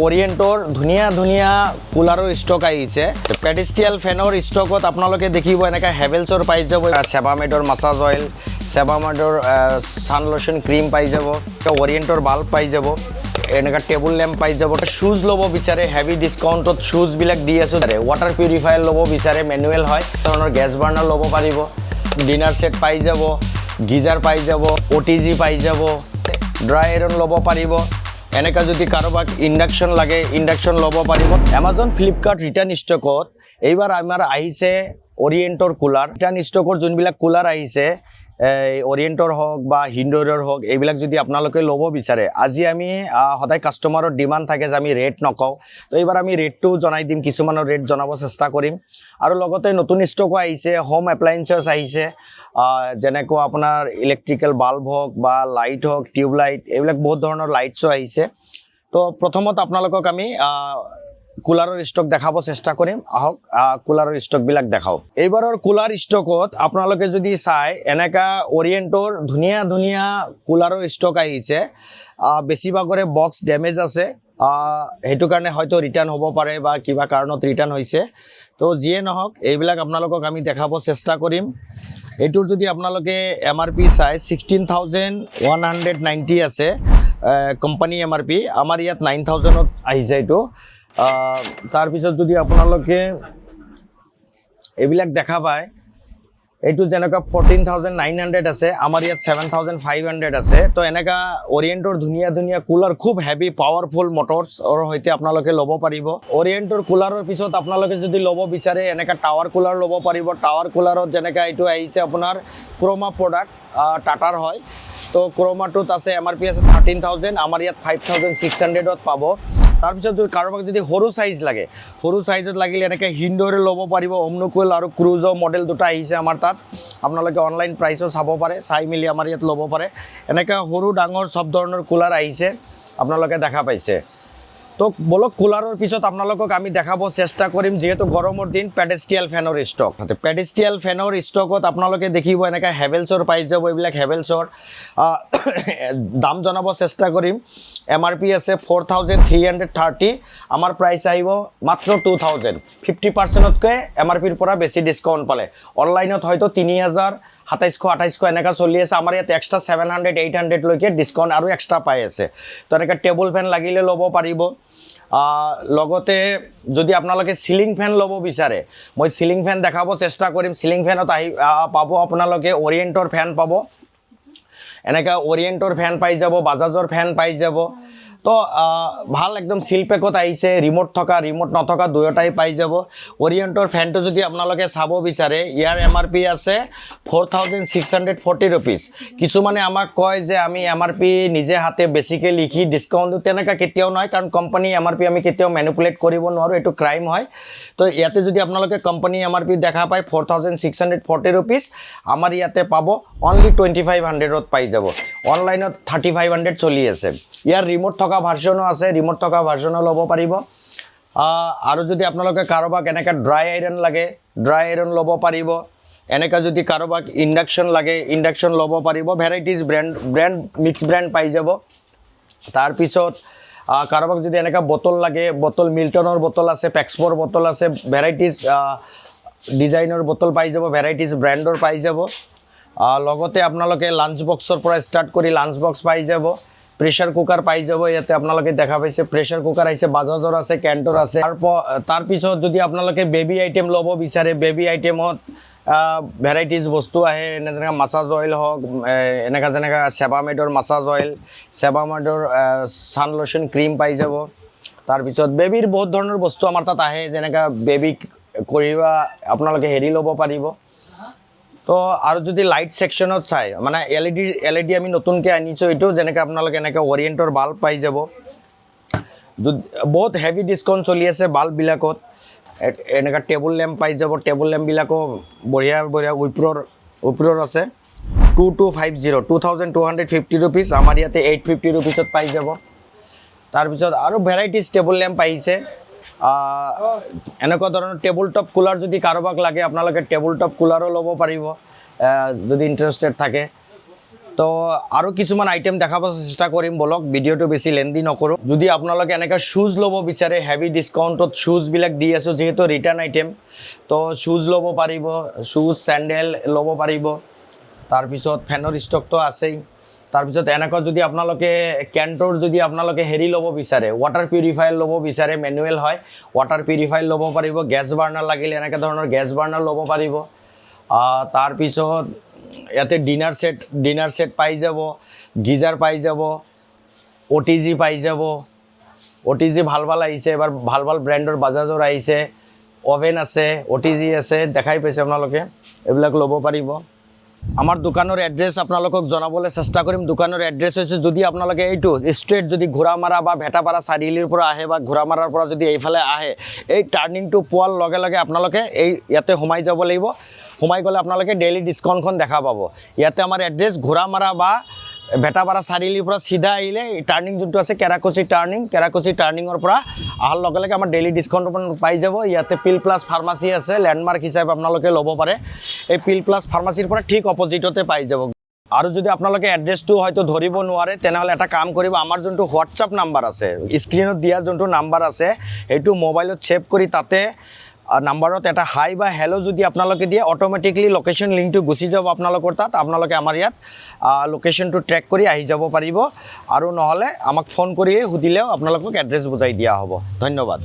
ওৰিয়েণ্টৰ ধুনীয়া ধুনীয়া কুলাৰৰ ষ্টক আহিছে। পেডেষ্ট্ৰিয়েল ফেনৰ ষ্টকত আপোনালোকে দেখিব এনেকৈ হেভেলছৰ পাই যাব, ছেবামেডৰ মাছাজ অইল, ছেবামেডৰ ছান লোচন ক্ৰীম পাই যাব, ওৰিয়েণ্টৰ বাল্ব পাই যাব, এনেকুৱা টেবুল লেম্প পাই যাব। শ্বুজ ল'ব বিচাৰে হেভি ডিছকাউণ্টত শ্বুজবিলাক দি আছোঁ। ৱাটাৰ পিউৰিফায়াৰ ল'ব বিচাৰে, মেনুৱেল হয়, ধৰণৰ গেছ বাৰ্ণাৰ ল'ব পাৰিব, ডিনাৰ ছেট পাই যাব, গিজাৰ পাই যাব, OTG পাই যাব, ড্ৰাই আইৰণ ল'ব পাৰিব। এনেকা যদি কাৰোবাক ইণ্ডাকশ্যন লাগে ইণ্ডাকশ্যন ল'ব পাৰিব। এমাজন ফ্লিপকাৰ্ট ৰিটাৰ্ণ ষ্টকত এইবাৰ আমাৰ আহিছে ওৰিয়েণ্টৰ কুলাৰ। ৰিটাৰ্ণ ষ্টকৰ যোনবিলাক কুলাৰ আহিছে ওৰিয়েণ্টৰ হওক বা হিন্দোৰৰ হওক, এইবিলাক যদি আপোনালোকে ল'ব বিচাৰে, আজি আমি সদায় কাষ্টমাৰৰ ডিমাণ্ড থাকে যে আমি ৰেট নকওঁ, তো এইবাৰ আমি ৰেটটো জনাই দিম, কিছুমানৰ ৰেট জনাব চেষ্টা কৰিম। আৰু লগতে নতুন ষ্টকো আহিছে, হোম এপ্লায়েঞ্চেছ আহিছে, যেনেকুৱা আপোনাৰ ইলেক্ট্ৰিকেল বাল্ব হওক বা লাইট হওক, টিউব লাইট, এইবিলাক বহুত ধৰণৰ লাইটছো আহিছে। তো প্ৰথমত আপোনালোকক আমি কুলাৰৰ ষ্টক দেখাব চেষ্টা কৰিম। আহক কুলাৰৰ ষ্টকবিলাক দেখাওঁ। এইবাৰৰ কুলাৰ ষ্টকত আপোনালোকে যদি চাই এনেকা ওৰিয়েণ্টৰ ধুনীয়া ধুনীয়া কুলাৰৰ ষ্টক আহিছে। বেছিভাগৰে বক্স ডেমেজ আছে, সেইটো কাৰণে হয়তো ৰিটাৰ্ণ হ'ব পাৰে বা কিবা কাৰণত ৰিটাৰ্ণ হৈছে। তো যিয়ে নহওক এইবিলাক আপোনালোকক আমি দেখাব চেষ্টা কৰিম। এইটোৰ যদি আপোনালোকে MRP চাই 16,190 আছে কোম্পানী MRP, আমাৰ ইয়াত 9,000ত আহিছে এইটো। তাৰপিছত যদি আপোনালোকে এইবিলাক দেখা পায়, এইটো যেনেকুৱা 14,900 আছে, আমাৰ ইয়াত 7,500 আছে। তো এনেকুৱা ওৰিয়েণ্টৰ ধুনীয়া ধুনীয়া কুলাৰ, খুব হেভি পাৱাৰফুল মটৰ্ছৰ সৈতে আপোনালোকে ল'ব পাৰিব। ওৰিয়েণ্টৰ কুলাৰৰ পিছত আপোনালোকে যদি ল'ব বিচাৰে এনেকুৱা টাৱাৰ কুলাৰ ল'ব পাৰিব। টাৱাৰ কুলাৰত যেনেকৈ এইটো আহিছে আপোনাৰ ক্ৰোমা প্ৰডাক্ট, টাটাৰ হয়। তো ক্ৰোমাটোত আছে MRP আছে 13,000, আমাৰ ইয়াত 5,600ত পাব। তাৰপিছত যদি কাৰোবাক যদি সৰু চাইজ লাগে, সৰু চাইজত লাগিলে এনেকৈ হিন্দোৰে ল'ব পাৰিব। অমনুকুল আৰু ক্ৰুজো মডেল দুটা আহিছে আমাৰ তাত, আপোনালোকে অনলাইন প্ৰাইচো চাব পাৰে, চাই মেলি আমাৰ ইয়াত ল'ব পাৰে। এনেকৈ সৰু ডাঙৰ চব ধৰণৰ কুলাৰ আহিছে, আপোনালোকে দেখা পাইছে। তো বলক কুলাৰৰ পিছত আপোনালোকক আমি দেখাব চেষ্টা কৰিম, যিহেতু গৰমৰ দিন, পেডেষ্ট্ৰিয়েল ফেনৰ ষ্টক। পেডেষ্ট্ৰিয়েল ফেনৰ ষ্টকত আপোনালোকে দেখিব এনেকৈ হেভেলছৰ পাই যাব। এইবিলাক হেভেলছৰ দাম জনাব চেষ্টা কৰিম। MRP আছে 4,330, আমাৰ প্ৰাইচ আহিব মাত্ৰ 2,000। 50%তকৈ MRPৰ পৰা বেছি ডিছকাউণ্ট পালে। অনলাইনত হয়তো 3,000, 2,700, 2,800 এনেকুৱা চলি আছে। আমাৰ ইয়াত এক্সট্ৰা 700, 800লৈকে ডিছকাউণ্ট আৰু এক্সট্ৰা পাই আছে। তো এনেকৈ টেবুল ফেন লাগিলে ল'ব পাৰিব। লগতে যদি আপোনালোকে চিলিং ফেন ল'ব বিচাৰে, মই চিলিং ফেন দেখাব চেষ্টা কৰিম। চিলিং ফেনত পাব আপোনালোকে ওৰিয়েণ্টৰ ফেন পাব, এনেকৈ ওৰিয়েণ্টৰ ফেন পাই যাব, বাজাজৰ ফেন পাই যাব। তো ভাল একদম চিল পেকত আহিছে, ৰিম'ট থকা ৰিম'ট নথকা দুয়োটাই পাই যাব। ওৰিয়েণ্টৰ ফেনটো যদি আপোনালোকে চাব বিচাৰে, ইয়াৰ MRP আছে 4,640 ৰুপিজ। কিছুমানে আমাক কয় যে আমি MRP নিজে হাতে বেছিকৈ লিখি ডিছকাউণ্ট দিওঁ, তেনেকুৱা কেতিয়াও নহয়, কাৰণ কোম্পানী MRP আমি কেতিয়াও মেনিপুলেট কৰিব নোৱাৰোঁ, এইটো ক্ৰাইম হয়। তো ইয়াতে যদি আপোনালোকে কোম্পানী MRP দেখা পায় 4,640 ৰুপিজ, আমাৰ ইয়াতে পাব অনলি 2,500ত পাই যাব। অনলাইনত 3,500 চলি আছে। ইয়াৰ ৰিম'ট থকা ভাৰ্জনো আছে, ৰিম'ট থকা ভাৰ্জনো ল'ব পাৰিব। আৰু যদি আপোনালোকে কাৰোবাক এনেকৈ ড্ৰাই আইৰণ লাগে, ড্ৰাই আইৰণ ল'ব পাৰিব। এনেকৈ যদি কাৰোবাক ইণ্ডাকশ্যন লাগে ইণ্ডাকশ্যন ল'ব পাৰিব। ভেৰাইটিজ ব্ৰেণ্ড মিক্স ব্ৰেণ্ড পাই যাব। তাৰপিছত কাৰোবাক যদি এনেকুৱা বটল লাগে, বটল মিল্টনৰ বটল আছে, পেক্সপৰ বটল আছে, ভেৰাইটিজ ডিজাইনৰ বটল পাই যাব, ভেৰাইটিজ ব্ৰেণ্ডৰ পাই যাব। লগতে আপোনালোকে লাঞ্চ বক্সৰ পৰা ষ্টাৰ্ট কৰি লাঞ্চ বক্স পাই যাব। প্ৰেছাৰ কুকাৰ পাই যাব। ইয়াতে আপোনালোকে দেখা পাইছে প্ৰেছাৰ কুকাৰ আহিছে, বাজাজৰ আছে, কেণ্টৰ আছে। তাৰপিছত যদি আপোনালোকে বেবী আইটেম ল'ব বিচাৰে, বেবী আইটেমত ভেৰাইটিজ বস্তু আহে, যেনেকৈ মাছাজ অইল হওক, এনেকুৱা যেনেকৈ ছেবামেডৰ মাছাজ অইল, ছেবামেডৰ ছান লোচন ক্ৰীম পাই যাব। তাৰপিছত বেবীৰ বহুত ধৰণৰ বস্তু আমাৰ তাত আহে, যেনেকৈ বেবীক কৰিবা আপোনালোকে হেৰি ল'ব পাৰিব। তো আৰু যদি লাইট ছেকশ্যনত চাই, মানে LED আমি নতুনকৈ আনিছোঁ এইটো, যেনেকৈ আপোনালোকে এনেকৈ ওৰিয়েণ্টৰ বাল্ব পাই যাব। বহুত হেভি ডিছকাউণ্ট চলি আছে বাল্ববিলাকত। এনেকুৱা টেবুল লেম্প পাই যাব, টেবুল লেম্পবিলাকো বঢ়িয়া বঢ়িয়া উইপ্ৰৰ আছে। 2,250 ৰুপিজ, আমাৰ ইয়াতে 850 ৰুপিজত পাই যাব। তাৰপিছত আৰু ভেৰাইটিজ টেবুল লেম্প আহিছে। এনেকুৱা ধৰণৰ টেবুল টপ কুলাৰ যদি কাৰোবাক লাগে, আপোনালোকে টেবুল টপ কুলাৰো ল'ব পাৰিব যদি ইণ্টাৰেষ্টেড থাকে। তো আৰু কিছুমান আইটেম দেখাব চেষ্টা কৰিম বলক, ভিডিঅ'টো বেছি লেন্দি নকৰোঁ। যদি আপোনালোকে এনেকৈ শ্বুজ ল'ব বিচাৰে, হেভি ডিছকাউণ্টত শ্বুজবিলাক দি আছোঁ, যিহেতু ৰিটাৰ্ণ আইটেম, তো শ্বুজ ল'ব পাৰিব, শ্বুজ চেণ্ডেল ল'ব পাৰিব। তাৰপিছত ফেনৰ ষ্টকটো আছেই। তাৰপিছত এনেকুৱা যদি আপোনালোকে কেণ্টৰ যদি আপোনালোকে হেৰি ল'ব বিচাৰে, ৱাটাৰ পিউৰিফায়াৰ ল'ব বিচাৰে, মেনুৱেল হয়, ৱাটাৰ পিউৰিফায়াৰ ল'ব পাৰিব। গেছ বাৰ্ণাৰ লাগিলে এনেকুৱা ধৰণৰ গেছ বাৰ্ণাৰ ল'ব পাৰিব। তাৰপিছত ইয়াতে ডিনাৰ ছেট পাই যাব, গিজাৰ পাই যাব, OTG পাই যাব। OTG ভাল আহিছে, এবাৰ ভাল ব্ৰেণ্ডৰ বাজাজৰ আহিছে। অভেন আছে, OTG আছে, দেখাই পাইছে আপোনালোকে, এইবিলাক ল'ব পাৰিব। আমাৰ দোকানৰ এড্ৰেছ আপোনালোকক জনাবলৈ চেষ্টা কৰিম। দোকানৰ এড্ৰেছ হৈছে, যদি আপোনালোকে এইটো ষ্ট্ৰেইট যদি ঘোঁৰামাৰা বা ভেটাপাৰা চাৰিআলিৰ পৰা আহে বা ঘোঁৰামাৰাৰ পৰা যদি এইফালে আহে, এই টাৰ্ণিংটো পোৱাৰ লগে লগে আপোনালোকে ইয়াতে সোমাই যাব লাগিব। সোমাই গ'লে আপোনালোকে ডেইলি ডিছকাউণ্টখন দেখা পাব। ইয়াতে আমাৰ এড্ৰেছ ঘোঁৰামাৰা বা ভেটাপাৰা চাৰিআলিৰ পৰা চিধা আহিলে টাৰ্ণিং যোনটো আছে কেৰাকুচি টাৰ্ণিঙৰ পৰা অহাৰ লগে লগে আমাৰ ডেইলি ডিছকাউণ্ট পাই যাব। ইয়াতে পিল প্লাছ ফাৰ্মাচী আছে, লেণ্ডমাৰ্ক হিচাপে আপোনালোকে ল'ব পাৰে। এই পিল প্লাছ ফাৰ্মাচীৰ পৰা ঠিক অপজিটতে পাই যাব। আৰু যদি আপোনালোকে এড্ৰেছটো হয়তো ধৰিব নোৱাৰে, তেনেহ'লে এটা কাম কৰিব, আমাৰ যোনটো হোৱাটছআপ নাম্বাৰ আছে, স্ক্ৰীণত দিয়া যোনটো নাম্বাৰ আছে, সেইটো মোবাইলত ছেভ কৰি তাতে নাম্বাৰত এটা হাই বা হেল্ল' যদি আপোনালোকে দিয়ে, অট'মেটিকলি লোকেশ্যন লিংকটো গুচি যাব আপোনালোকৰ তাত। আপোনালোকে আমাৰ ইয়াত লোকেশ্যনটো ট্ৰেক কৰি আহি যাব পাৰিব। আৰু নহ'লে আমাক ফোন কৰিয়ে সুধিলেও আপোনালোকক এড্ৰেছ বুজাই দিয়া হ'ব। ধন্যবাদ।